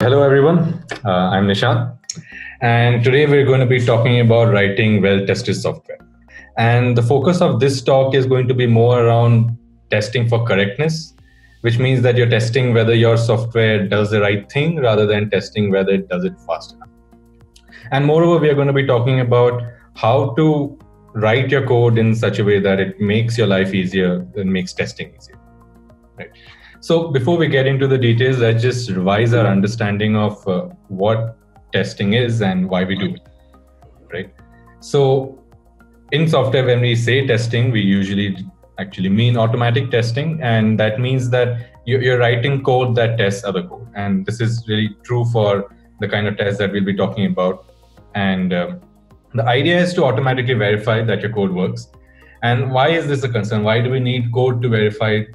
Hello, everyone. I'm Nishant, and today we're going to be talking about writing well tested software. And the focus of this talk is going to be more around testing for correctness, which means that you're testing whether your software does the right thing rather than testing whether it does it fast enough. And moreover, we are going to be talking about how to write your code in such a way that it makes your life easier and makes testing easier. Right. So before we get into the details, let's just revise our understanding of what testing is and why we do it. Right. So in software, when we say testing, we usually actually mean automatic testing, and that means that you're writing code that tests other code. And this is really true for the kind of tests that we'll be talking about. And the idea is to automatically verify that your code works. And why is this a concern? Why do we need code to verify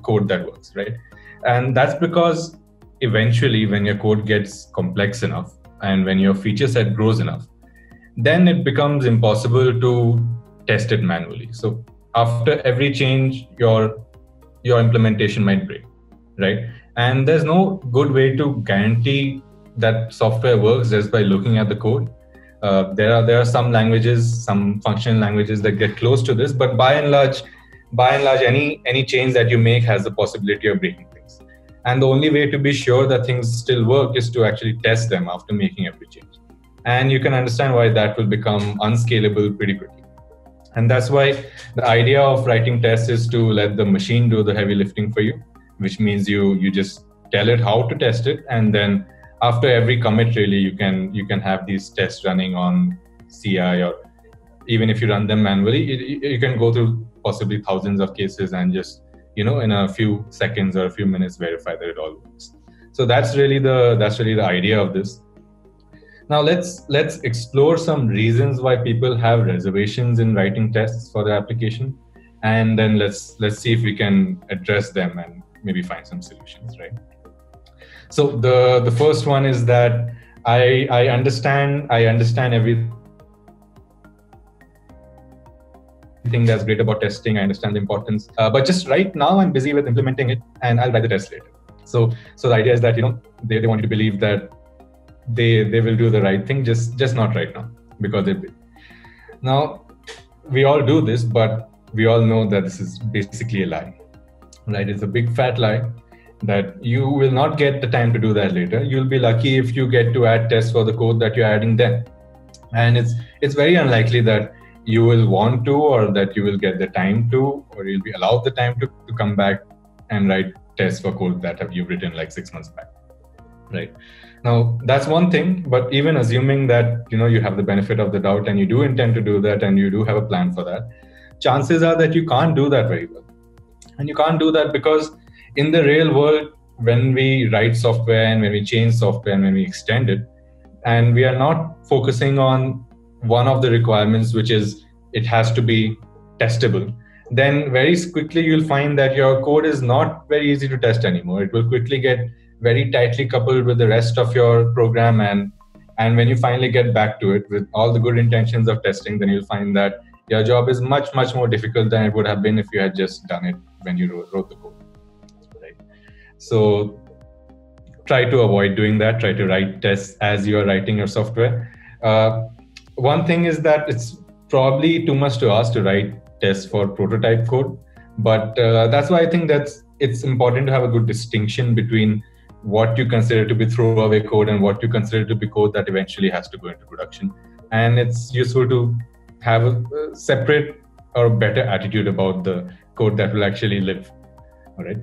code that works, right? And that's because eventually when your code gets complex enough and when your feature set grows enough, then it becomes impossible to test it manually. So after every change, your implementation might break, right? And there's no good way to guarantee that software works just by looking at the code. There are some languages, some functional languages that get close to this, but by and large, any change that you make has the possibility of breaking things. And the only way to be sure that things still work is to actually test them after making every change. And you can understand why that will become unscalable pretty quickly. And that's why the idea of writing tests is to let the machine do the heavy lifting for you, which means you just tell it how to test it, and then after every commit, really, you can have these tests running on CI, or even if you run them manually, you can go through possibly thousands of cases and just, in a few seconds or a few minutes, verify that it all works. So that's really the idea of this. Now let's explore some reasons why people have reservations in writing tests for their application, and then let's see if we can address them and maybe find some solutions, right? So the first one is that I understand everything that's great about testing. I understand the importance, but just right now I'm busy with implementing it, and I'll write the test later. So the idea is that they want you to believe that they will do the right thing, just not right now, because they're busy. Now we all do this, but we all know that this is basically a lie, right? It's a big fat lie that you will not get the time to do that later. You'll be lucky if you get to add tests for the code that you're adding then. And it's very unlikely that you will want to, or that you will get the time to, or you'll be allowed the time to come back and write tests for code that you've written like 6 months back, right? Now, that's one thing, but even assuming that, you have the benefit of the doubt and you do intend to do that and you do have a plan for that, chances are that you can't do that very well. And you can't do that because in the real world, when we write software and when we change software and when we extend it, and we are not focusing on one of the requirements, which is it has to be testable, then very quickly you'll find that your code is not very easy to test anymore. It will quickly get very tightly coupled with the rest of your program, and when you finally get back to it with all the good intentions of testing, then you'll find that your job is much more difficult than it would have been if you had just done it when you wrote the code. So try to avoid doing that. Try to write tests as you are writing your software. One thing is that it's probably too much to ask to write tests for prototype code, but that's why I think that it's important to have a good distinction between what you consider to be throwaway code and what you consider to be code that eventually has to go into production. And it's useful to have a separate or better attitude about the code that will actually live. All right.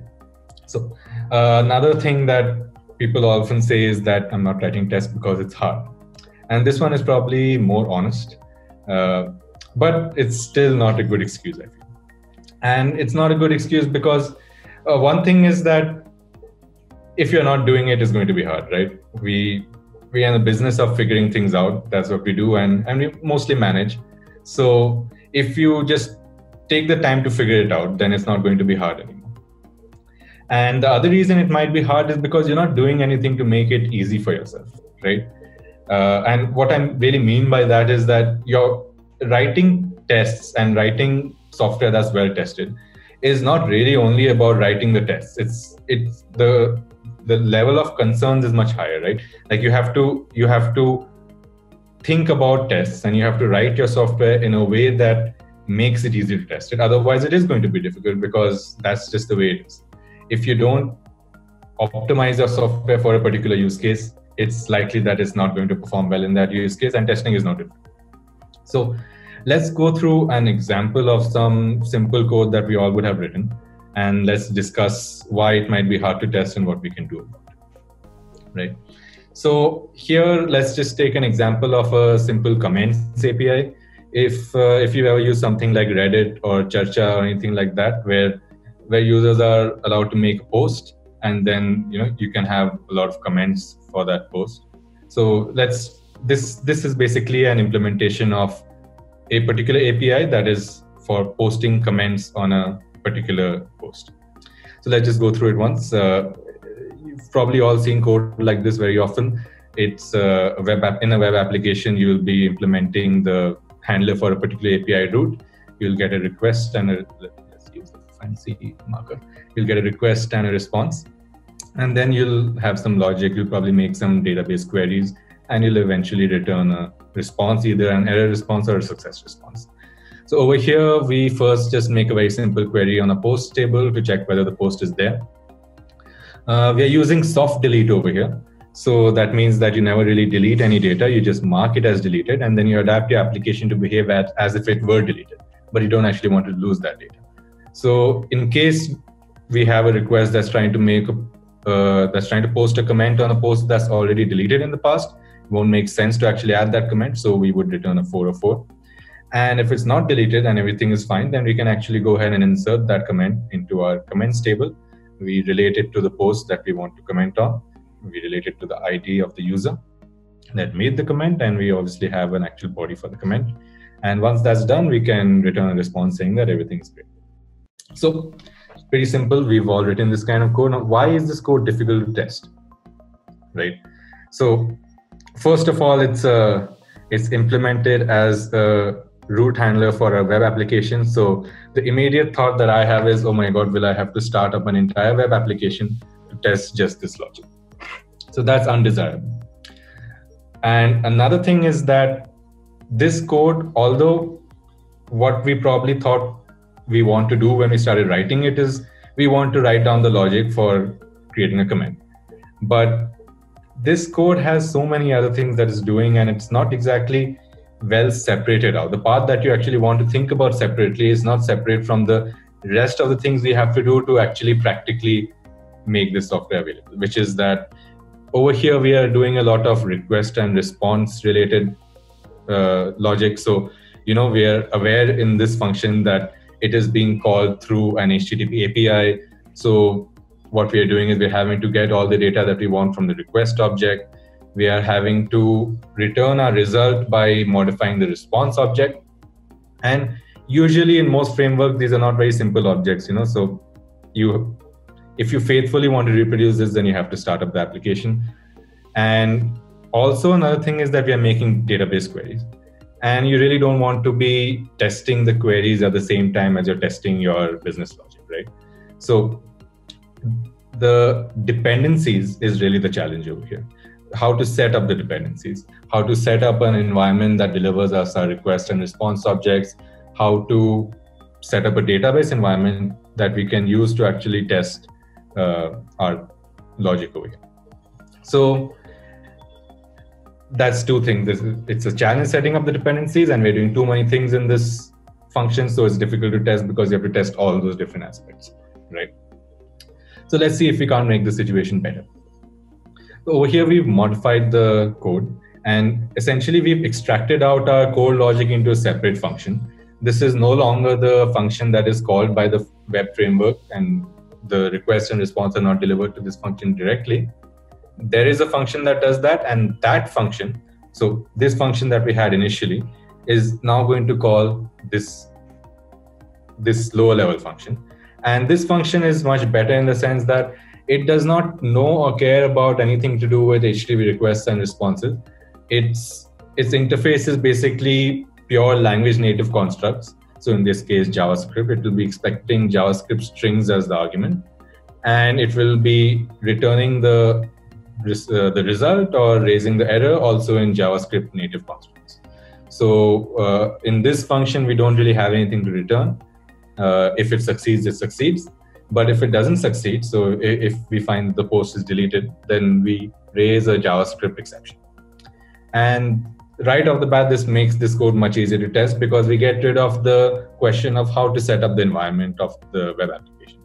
So another thing that people often say is that I'm not writing tests because it's hard. And this one is probably more honest, but it's still not a good excuse, I feel. And it's not a good excuse because one thing is that if you're not doing it, it's going to be hard, right? We are in the business of figuring things out. That's what we do, and we mostly manage. So if you just take the time to figure it out, then it's not going to be hard anymore. And the other reason it might be hard is because you're not doing anything to make it easy for yourself, right? And what I really mean by that is that you're writing tests and writing software that's well tested is not really only about writing the tests. It's the the level of concerns is much higher, right? Like you have to think about tests, and you have to write your software in a way that makes it easy to test it. Otherwise, it is going to be difficult, because that's just the way it is. If you don't optimize your software for a particular use case, it's likely that it's not going to perform well in that use case, and testing is not different. So let's go through an example of some simple code that we all would have written, and let's discuss why it might be hard to test and what we can do about it, right? So here, let's just take an example of a simple comments API. If you ever use something like Reddit or Charcha or anything like that, where users are allowed to make a post, and then you can have a lot of comments for that post. So this is basically an implementation of a particular API that is for posting comments on a particular post. So let's just go through it once. You've probably all seen code like this very often. It's a web app. In a web application, you will be implementing the handler for a particular API route. You'll get a request and let's use the fancy marker. You'll get a request and a response, and then you'll have some logic. You'll probably make some database queries, and you'll eventually return a response, either an error response or a success response. So over here, we first just make a very simple query on a post table to check whether the post is there. We are using soft delete over here. So that means that you never really delete any data. You just mark it as deleted, and then you adapt your application to behave as if it were deleted, but you don't actually want to lose that data. So in case we have a request that's trying to post a comment on a post that's already deleted in the past, it won't make sense to actually add that comment. So we would return a 404. And if it's not deleted and everything is fine, then we can actually go ahead and insert that comment into our comments table. We relate it to the post that we want to comment on. We relate it to the ID of the user that made the comment, and we obviously have an actual body for the comment. And once that's done, we can return a response saying that everything's great. So it's pretty simple. We've all written this kind of code. Now, why is this code difficult to test, right? So first of all, it's implemented as a route handler for a web application. So the immediate thought that I have is, oh my God, will I have to start up an entire web application to test just this logic? So that's undesirable. And another thing is that this code, although what we probably thought we want to do when we started writing it is we want to write down the logic for creating a comment. But this code has so many other things that it's doing, and it's not exactly well separated out. The part that you actually want to think about separately is not separate from the rest of the things we have to do to actually practically make this software available, which is that over here we are doing a lot of request and response related logic. So, we are aware in this function that it is being called through an HTTP API. So what we are doing is we're having to get all the data that we want from the request object. We are having to return our result by modifying the response object. And usually in most frameworks, these are not very simple objects, so if you faithfully want to reproduce this, then you have to start up the application. And also another thing is that we are making database queries. And you really don't want to be testing the queries at the same time as you're testing your business logic, right? So the dependencies is really the challenge over here. How to set up the dependencies, how to set up an environment that delivers us our request and response objects, how to set up a database environment that we can use to actually test our logic over here. So that's two things. It's a challenge setting up the dependencies, and we're doing too many things in this function, so it's difficult to test because you have to test all those different aspects, right? So let's see if we can't make the situation better. So over here, we've modified the code, and essentially we've extracted out our core logic into a separate function. This is no longer the function that is called by the web framework, and the request and response are not delivered to this function directly. There is a function that does that, and that function, so this function that we had initially, is now going to call this lower level function. And this function is much better in the sense that it does not know or care about anything to do with HTTP requests and responses. Its interface is basically pure language native constructs. So in this case, JavaScript, it will be expecting JavaScript strings as the argument. and it will be returning the result or raising the error also in JavaScript native constructs. So in this function, we don't really have anything to return. If it succeeds, it succeeds. But if it doesn't succeed, so if we find the post is deleted, then we raise a JavaScript exception. And right off the bat, this makes this code much easier to test because we get rid of the question of how to set up the environment of the web application.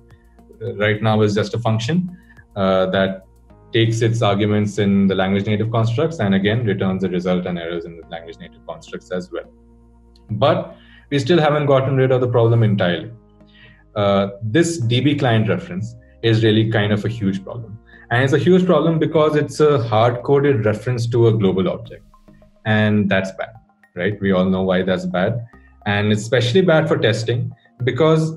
Right now is just a function that takes its arguments in the language native constructs and again returns the result and errors in the language native constructs as well. But we still haven't gotten rid of the problem entirely. This DB client reference is really kind of a huge problem. And it's a huge problem because it's a hard-coded reference to a global object. And that's bad, right? We all know why that's bad. And it's especially bad for testing because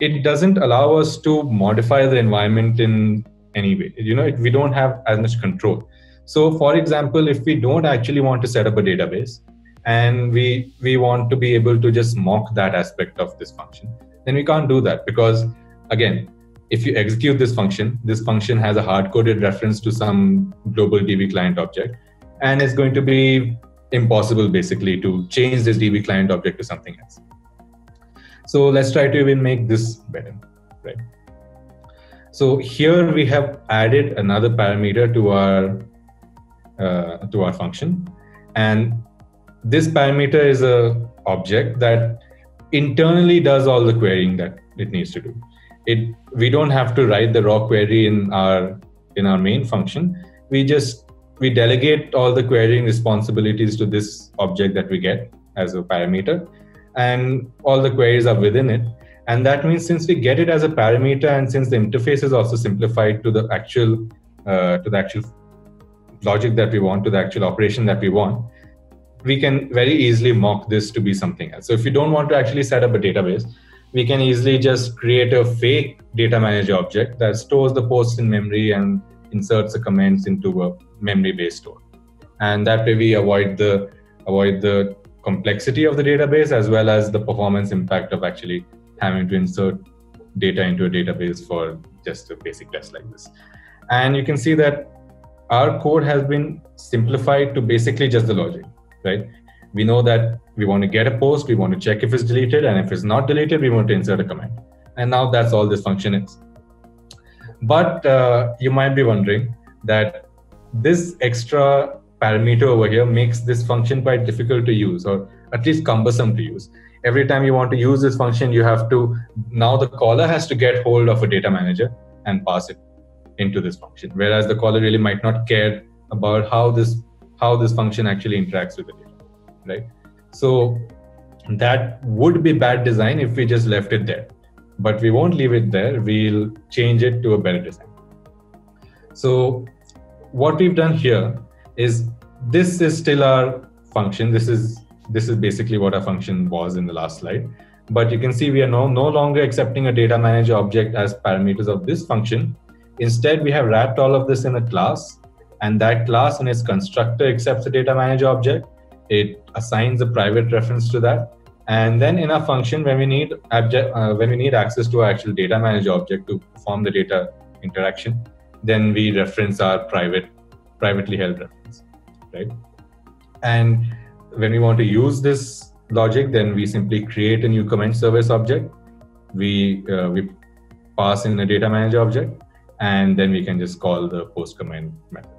it doesn't allow us to modify the environment in any way. We don't have as much control. So for example, if we don't actually want to set up a database and we want to be able to just mock that aspect of this function, then we can't do that because, again, if you execute this function has a hard-coded reference to some global DB client object, and it's going to be impossible basically to change this DB client object to something else. So let's try to even make this better, right? So here we have added another parameter to our function, and this parameter is a object that internally does all the querying that it needs to do. We don't have to write the raw query in our main function. We delegate all the querying responsibilities to this object that we get as a parameter, and all the queries are within it. And that means since we get it as a parameter, and since the interface is also simplified to the actual logic that we want, to the actual operation that we want, we can very easily mock this to be something else. So if you don't want to actually set up a database, we can easily just create a fake data manager object that stores the posts in memory and inserts the comments into a memory-based store. And that way we avoid the complexity of the database as well as the performance impact of actually having to insert data into a database for just a basic test like this. And you can see that our code has been simplified to basically just the logic, right? We know that we want to get a post, we want to check if it's deleted, and if it's not deleted, we want to insert a comment. And now that's all this function is. But you might be wondering that this extra parameter over here makes this function quite difficult to use, or at least cumbersome to use. Every time you want to use this function, you have to, now the caller has to get hold of a data manager and pass it into this function. Whereas the caller really might not care about how this function actually interacts with the data, right? So that would be bad design if we just left it there. But we won't leave it there. We'll change it to a better design. So what we've done here is, this is still our function. This is basically what our function was in the last slide. But you can see we are no longer accepting a data manager object as parameters of this function. Instead, we have wrapped all of this in a class, and that class in its constructor accepts a data manager object. It assigns a private reference to that. And then in our function, when we need access to our actual data manager object to perform the data interaction, then we reference our privately held reference, right? And when we want to use this logic, then we simply create a new comment service object. We pass in a data manager object, and then we can just call the post comment method.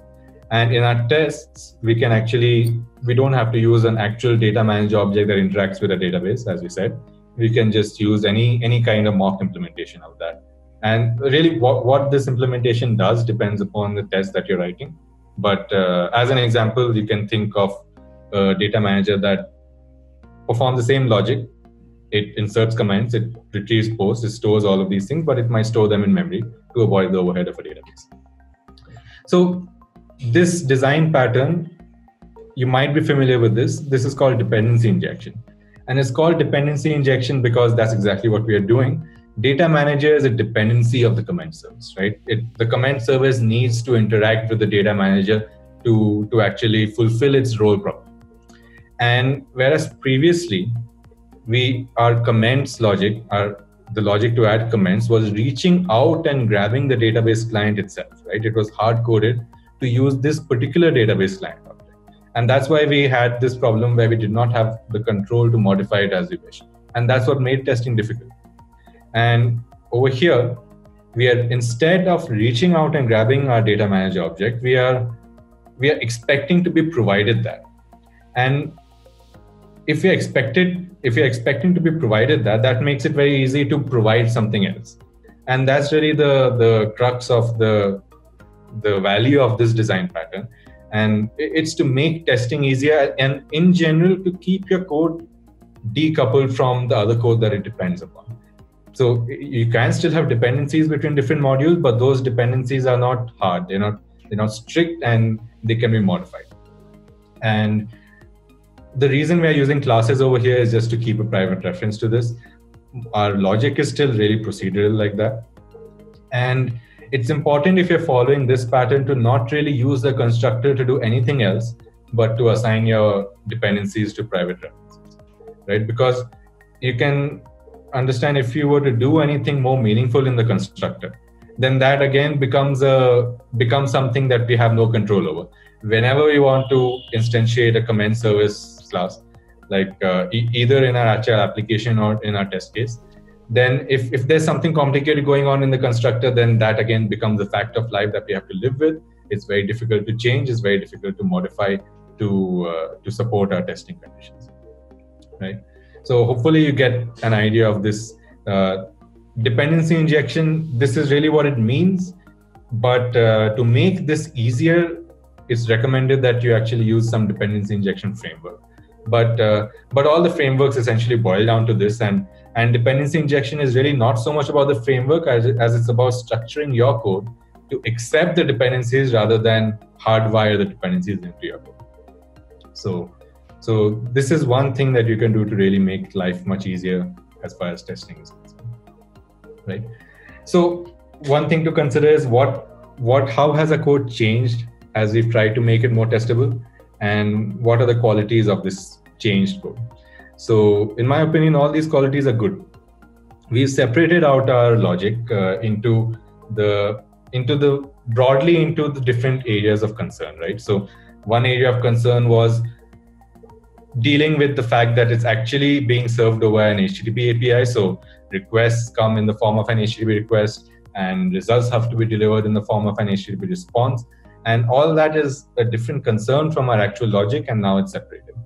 And in our tests, we don't have to use an actual data manager object that interacts with a database, as we said. We can just use any kind of mock implementation of that. And really what this implementation does depends upon the test that you're writing. But as an example, you can think of a data manager that performs the same logic. It inserts comments, it retrieves posts, it stores all of these things, but it might store them in memory to avoid the overhead of a database. So this design pattern, you might be familiar with this. This is called dependency injection. And it's called dependency injection because that's exactly what we are doing. Data manager is a dependency of the comment service, right? The comment service needs to interact with the data manager to actually fulfill its role properly. And whereas previously, our comments logic, our the logic to add comments was reaching out and grabbing the database client itself, right? It was hard coded to use this particular database client object. And that's why we had this problem where we did not have the control to modify it as we wish. And that's what made testing difficult. And over here, we are, instead of reaching out and grabbing our data manager object, we are expecting to be provided that. And if we are expecting to be provided that, that makes it very easy to provide something else. And that's really the crux of the value of this design pattern. And it's to make testing easier, and in general, to keep your code decoupled from the other code that it depends upon. So you can still have dependencies between different modules, but those dependencies are not hard. They're not strict, and they can be modified. And the reason we are using classes over here is just to keep a private reference to this. Our logic is still really procedural like that. And it's important, if you're following this pattern, to not really use the constructor to do anything else, but to assign your dependencies to private references, right? Because you can understand, if you were to do anything more meaningful in the constructor, then that again becomes something that we have no control over. Whenever we want to instantiate a comment service class, like either in our actual application or in our test case, then if there's something complicated going on in the constructor, then that again becomes a fact of life that we have to live with. It's very difficult to change. It's very difficult to modify to support our testing conditions, right? So hopefully you get an idea of this dependency injection. This is really what it means. But to make this easier, it's recommended that you actually use some dependency injection framework. But all the frameworks essentially boil down to this, and dependency injection is really not so much about the framework as it's about structuring your code to accept the dependencies rather than hardwire the dependencies into your code. So this is one thing that you can do to really make life much easier as far as testing is concerned, right? So one thing to consider is how has a code changed as we've tried to make it more testable, and what are the qualities of this changed code. So in my opinion, all these qualities are good. We've separated out our logic broadly into the different areas of concern, right? So one area of concern was dealing with the fact that it's actually being served over an HTTP API. So requests come in the form of an HTTP request, and results have to be delivered in the form of an HTTP response. And all that is a different concern from our actual logic, and now it's separated.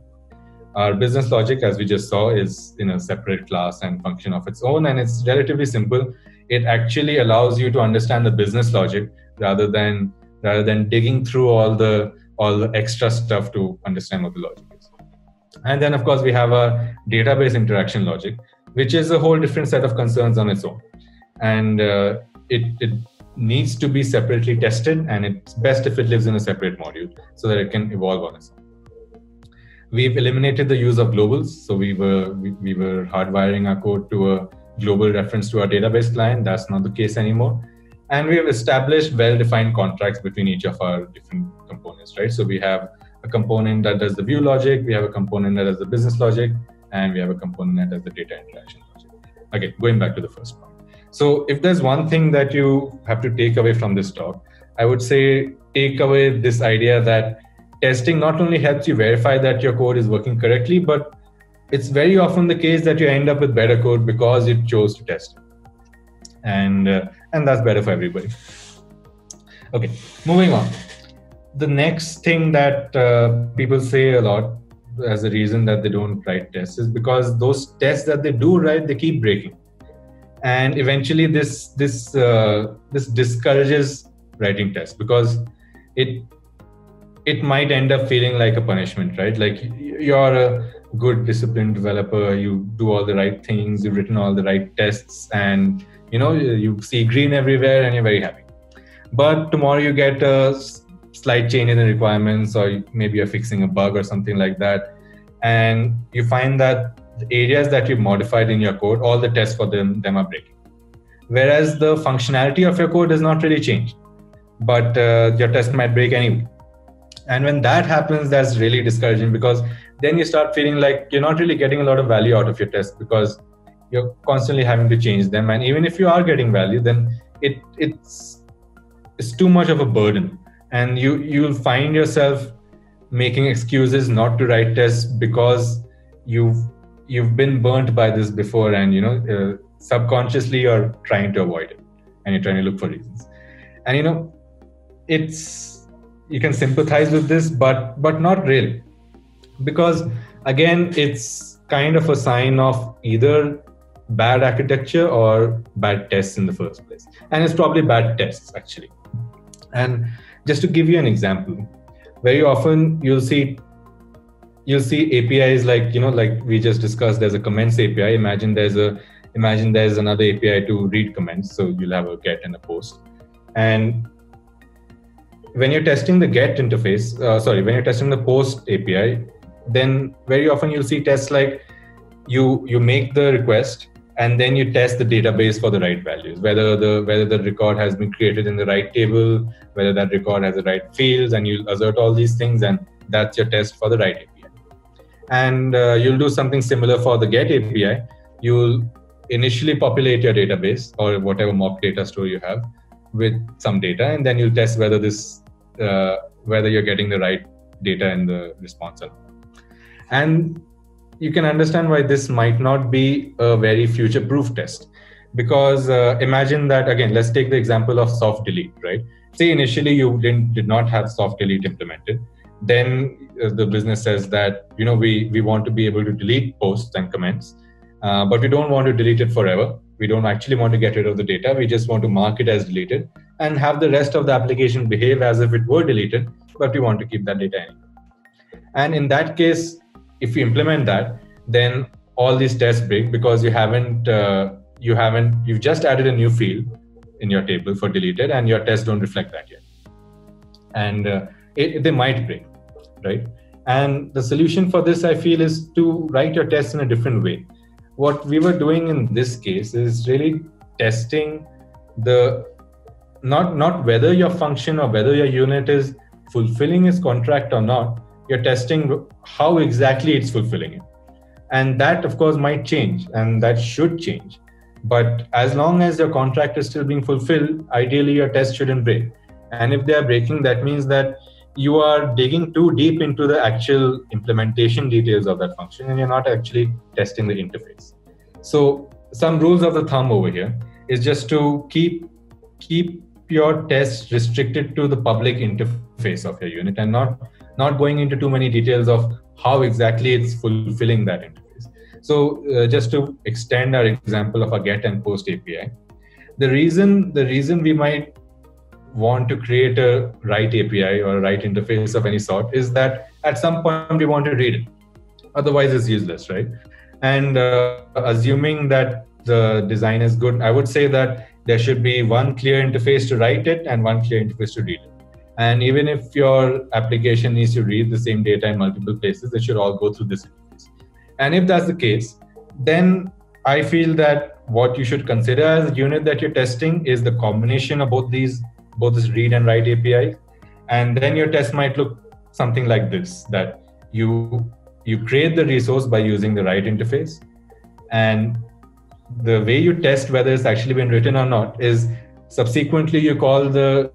Our business logic, as we just saw, is in a separate class and function of its own, and it's relatively simple. It actually allows you to understand the business logic rather than digging through all the extra stuff to understand what the logic is. And then, of course, we have a database interaction logic, which is a whole different set of concerns on its own. And it needs to be separately tested, and it's best if it lives in a separate module so that it can evolve on its own. We've eliminated the use of globals. So we were hardwiring our code to a global reference to our database client. That's not the case anymore. And we have established well-defined contracts between each of our different components, right? So we have a component that does the view logic, we have a component that does the business logic, and we have a component that does the data interaction logic. Okay, going back to the first point. So if there's one thing that you have to take away from this talk, I would say take away this idea that testing not only helps you verify that your code is working correctly, but it's very often the case that you end up with better code because you chose to test it. And that's better for everybody. Okay, moving on. The next thing that people say a lot as a reason that they don't write tests is because those tests that they do write, they keep breaking. And eventually this discourages writing tests because it might end up feeling like a punishment, right? Like you're a good disciplined developer, you do all the right things, you've written all the right tests, and you see green everywhere and you're very happy. But tomorrow you get a slight change in the requirements, or maybe you're fixing a bug or something like that, and you find that the areas that you've modified in your code, all the tests for them are breaking. Whereas the functionality of your code has not really changed, but your test might break anyway. And when that happens, that's really discouraging, because then you start feeling like you're not really getting a lot of value out of your test, because you're constantly having to change them. And even if you are getting value, then it's too much of a burden, and you'll find yourself making excuses not to write tests because you've been burnt by this before, and subconsciously you're trying to avoid it, and you're trying to look for reasons. And it's, you can sympathize with this, but not really, because again, it's kind of a sign of either bad architecture or bad tests in the first place, and it's probably bad tests actually. And just to give you an example, very often you'll see APIs like we just discussed. There's a comments API. Imagine there's another API to read comments. So you'll have a get and a post. And when you're testing the get interface, when you're testing the post API, then very often you'll see tests like you make the request and then you test the database for the right values, whether the record has been created in the right table, whether that record has the right fields, and you'll assert all these things, and that's your test for the right API. And you'll do something similar for the get API. You'll initially populate your database or whatever mock data store you have with some data, and then you'll test whether whether you're getting the right data in the response or not. And you can understand why this might not be a very future-proof test, because imagine that, again, let's take the example of soft delete, right? Say initially you did not have soft delete implemented. Then the business says that, we want to be able to delete posts and comments, but we don't want to delete it forever. We don't actually want to get rid of the data. We just want to mark it as deleted and have the rest of the application behave as if it were deleted, but we want to keep that data anyway. And in that case, if you implement that, then all these tests break, because you've just added a new field in your table for deleted, and your tests don't reflect that yet. And they might break, right? And the solution for this, I feel, is to write your tests in a different way. What we were doing in this case is really testing not whether your function or whether your unit is fulfilling its contract or not. You're testing how exactly it's fulfilling it. And that, of course, might change, and that should change. But as long as your contract is still being fulfilled, ideally your test shouldn't break. And if they are breaking, that means that you are digging too deep into the actual implementation details of that function, and you're not actually testing the interface. So some rules of the thumb over here is just to keep your tests restricted to the public interface of your unit, and not going into too many details of how exactly it's fulfilling that interface. So just to extend our example of a get and post API, the reason we might want to create a write API or a write interface of any sort is that at some point we want to read it. Otherwise it's useless, right? And assuming that the design is good, I would say that there should be one clear interface to write it and one clear interface to read it. And even if your application needs to read the same data in multiple places, it should all go through this interface. And if that's the case, then I feel that what you should consider as a unit that you're testing is the combination of both this read and write API. And then your test might look something like this, that you create the resource by using the write interface. And the way you test whether it's actually been written or not is subsequently you call the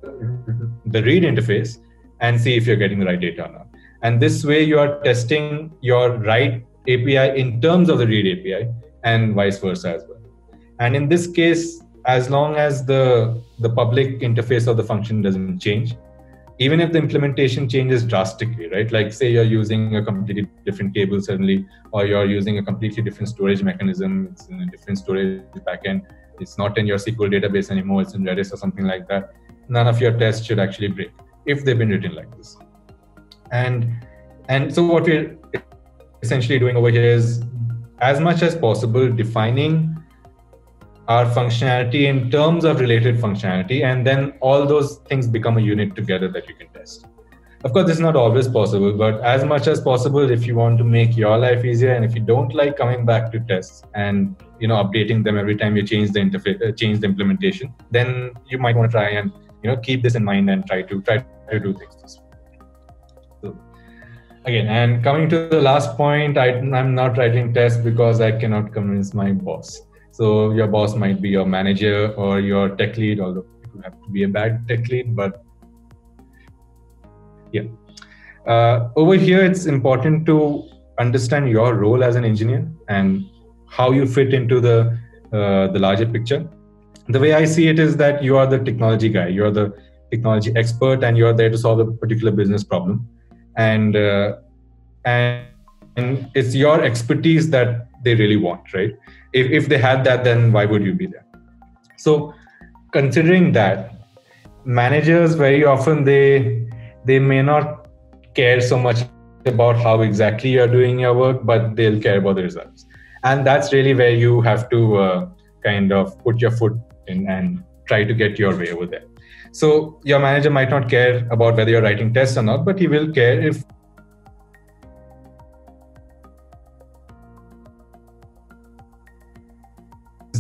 read interface and see if you're getting the right data or not. And this way you are testing your write API in terms of the read API, and vice versa as well. And in this case, as long as the public interface of the function doesn't change, even if the implementation changes drastically, right? Like say you're using a completely different table suddenly, or you're using a completely different storage mechanism, it's in a different storage backend, it's not in your SQL database anymore, it's in Redis or something like that, none of your tests should actually break if they've been written like this. And so what we're essentially doing over here is, as much as possible, defining our functionality in terms of related functionality, and then all those things become a unit together that you can test. Of course, this is not always possible, but as much as possible, if you want to make your life easier, and if you don't like coming back to tests and updating them every time you change the interface, change the implementation, then you might want to try and keep this in mind and try to do things this way. So, Again, and coming to the last point, I'm not writing tests because I cannot convince my boss. So your boss might be your manager or your tech lead, although it would have to be a bad tech lead. But yeah, over here, it's important to understand your role as an engineer and how you fit into the larger picture. The way I see it is that you are the technology guy, you're the technology expert, and you're there to solve a particular business problem. And and it's your expertise that they really want, right? If they had that, then why would you be there? So considering that, managers very often they may not care so much about how exactly you're doing your work, but they'll care about the results. And that's really where you have to kind of put your foot in and try to get your way over there. So your manager might not care about whether you're writing tests or not, but he will care if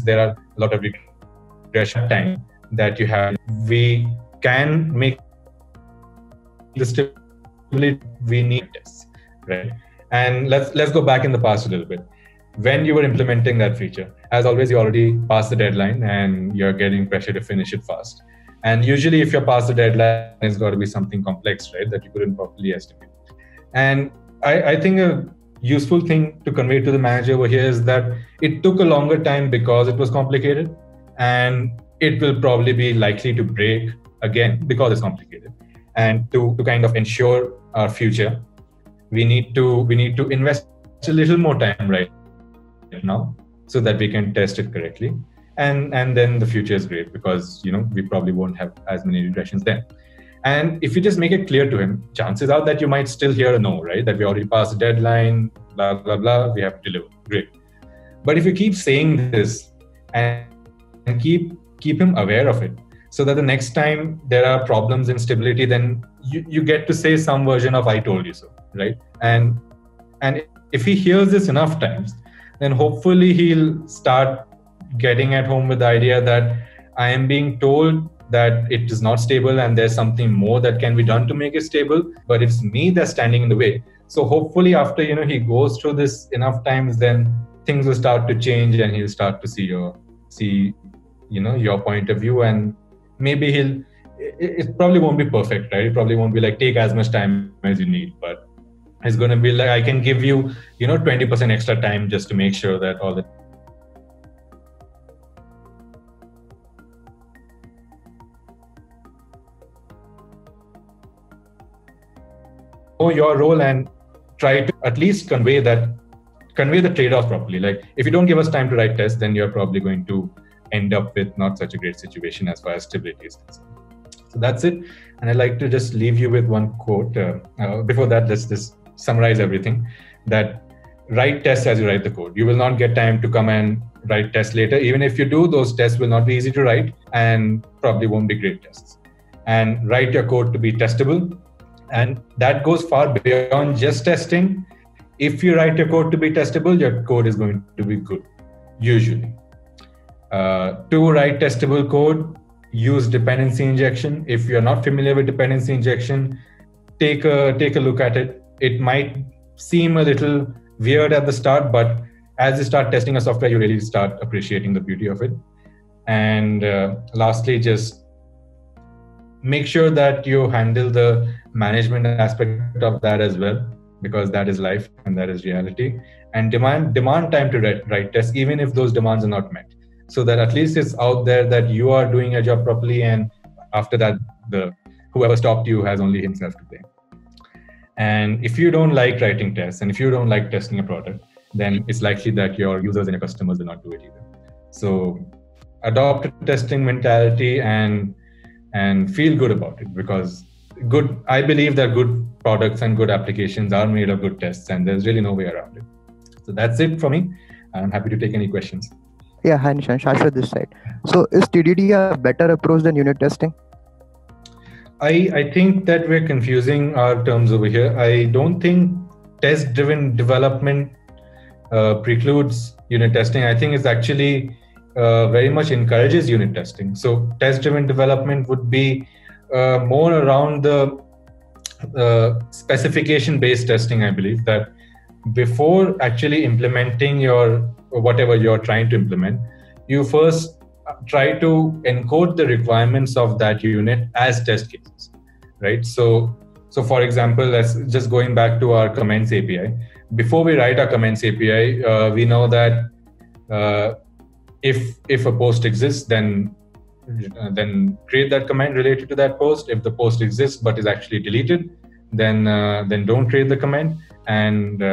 there are a lot of regression time that you have. We can make the stability we need tests, right? And let's go back in the past a little bit. When you were implementing that feature, as always, you already passed the deadline and you're getting pressure to finish it fast. And usually if you're past the deadline, it's got to be something complex, right, that you couldn't properly estimate. And I think a useful thing to convey to the manager over here is that it took a longer time because it was complicated, and it will probably be likely to break again because it's complicated. And to kind of ensure our future, we need to invest a little more time right now so that we can test it correctly. And then the future is great because we probably won't have as many regressions then. And if you just make it clear to him, chances are that you might still hear a no, right? That we already passed the deadline, blah, blah, blah, we have to deliver. Great. But if you keep saying this and keep him aware of it, so that the next time there are problems in stability, then you get to say some version of I told you so, right? And if he hears this enough times, then hopefully he'll start getting at home with the idea that I am being told that it is not stable and there's something more that can be done to make it stable, but it's me that's standing in the way. So hopefully after he goes through this enough times, then things will start to change and he'll start to see your point of view. And maybe it probably won't be perfect, right? It probably won't be like take as much time as you need, but it's going to be like I can give you 20% extra time just to make sure that all the know your role and try to at least convey the trade-off properly. Like if you don't give us time to write tests, then you're probably going to end up with not such a great situation as far as stability is concerned. So that's it. And I'd like to just leave you with one quote. Before that, let's just summarize everything. That write tests as you write the code. You will not get time to come and write tests later. Even if you do, those tests will not be easy to write and probably won't be great tests. And write your code to be testable. And that goes far beyond just testing. If you write your code to be testable, your code is going to be good, usually. To write testable code, use dependency injection. If you're not familiar with dependency injection, take a look at it. It might seem a little weird at the start, but as you start testing a software, you really start appreciating the beauty of it. And lastly, just make sure that you handle the management aspect of that as well, because that is life and that is reality. And demand time to write tests, even if those demands are not met, so that at least it's out there that you are doing your job properly. And after that, whoever stopped you has only himself to blame. And if you don't like writing tests and if you don't like testing a product, then it's likely that your users and your customers will not do it either. So adopt a testing mentality and feel good about it, because I believe that good products and good applications are made of good tests, and there's really no way around it. So that's it for me. I'm happy to take any questions. Yeah, hi Nishan, Shashwat this side. So is TDD a better approach than unit testing? I think that we're confusing our terms over here. I don't think test-driven development precludes unit testing. I think it's actually very much encourages unit testing. So test-driven development would be more around the specification based testing, I believe that before actually implementing your whatever you're trying to implement, you first try to encode the requirements of that unit as test cases, right? So for example, let's just going back to our comments API. Before we write our comments API, we know that if a post exists, then create that comment related to that post. If the post exists but is actually deleted, then don't create the comment, and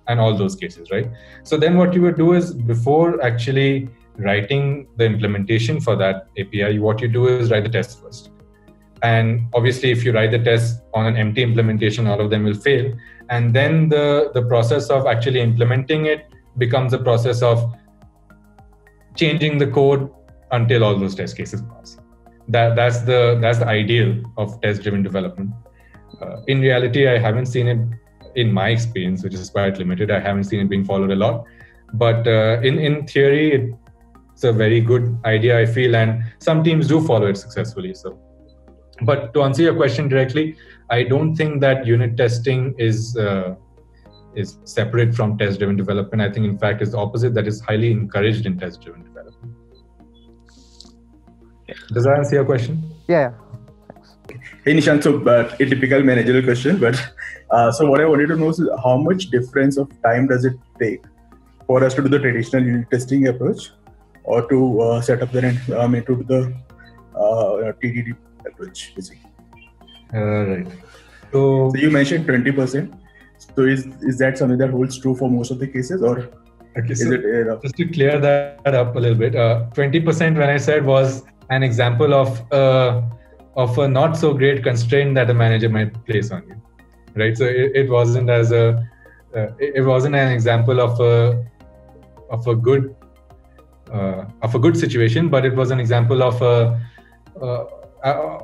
all those cases, right? So then what you would do is, before actually writing the implementation for that API, what you do is write the test first. And obviously, if you write the test on an empty implementation, all of them will fail. And then the process of actually implementing it becomes a process of changing the code until all those test cases pass. That's the ideal of test-driven development. In reality, I haven't seen it, in my experience, which is quite limited. I haven't seen it being followed a lot. But in theory, it's a very good idea, I feel, and some teams do follow it successfully. So, but to answer your question directly, I don't think that unit testing is separate from test-driven development. I think, in fact, it's the opposite. That is highly encouraged in test-driven development. Does that answer your question? Yeah. Hey Nishant, so a typical managerial question, but so what I wanted to know is how much difference of time does it take for us to do the traditional unit testing approach, or to set up the to do the TDD approach, basically? Right. So you mentioned 20%. So is that something that holds true for most of the cases, or okay, so just to clear that up a little bit, 20% when I said was an example of a not so great constraint that a manager might place on you, right? So it wasn't it wasn't an example of a good situation, but it was an example of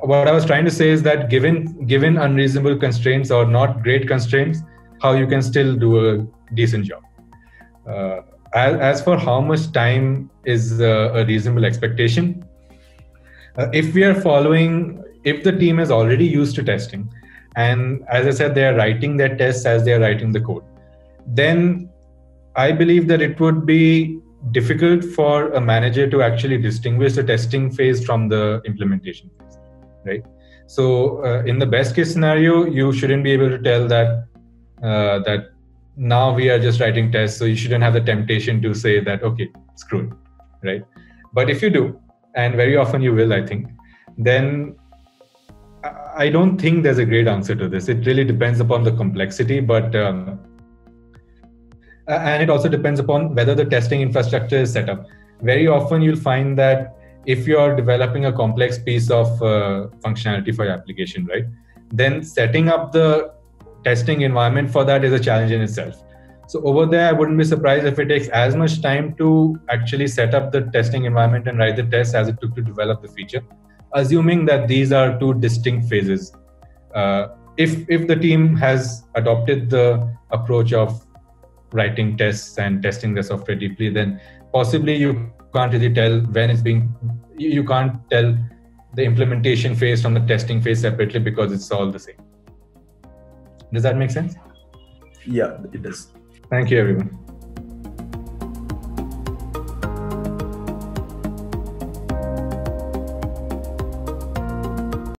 what I was trying to say is that given unreasonable constraints or not great constraints, how you can still do a decent job. As for how much time is a reasonable expectation, if the team is already used to testing, and as I said, they are writing their tests as they are writing the code, then I believe that it would be difficult for a manager to actually distinguish the testing phase from the implementation phase, right? So in the best case scenario, you shouldn't be able to tell that now we are just writing tests, so you shouldn't have the temptation to say that, okay, screw it, right? But if you do, and very often you will, I think, then I don't think there's a great answer to this. It really depends upon the complexity, but and it also depends upon whether the testing infrastructure is set up. Very often you'll find that if you're developing a complex piece of functionality for your application, right, then setting up the testing environment for that is a challenge in itself. So over there, I wouldn't be surprised if it takes as much time to actually set up the testing environment and write the test as it took to develop the feature, assuming that these are two distinct phases. If the team has adopted the approach of writing tests and testing the software deeply, then possibly you can't really tell you can't tell the implementation phase from the testing phase separately, because it's all the same. Does that make sense? Yeah, it does. Thank you, everyone.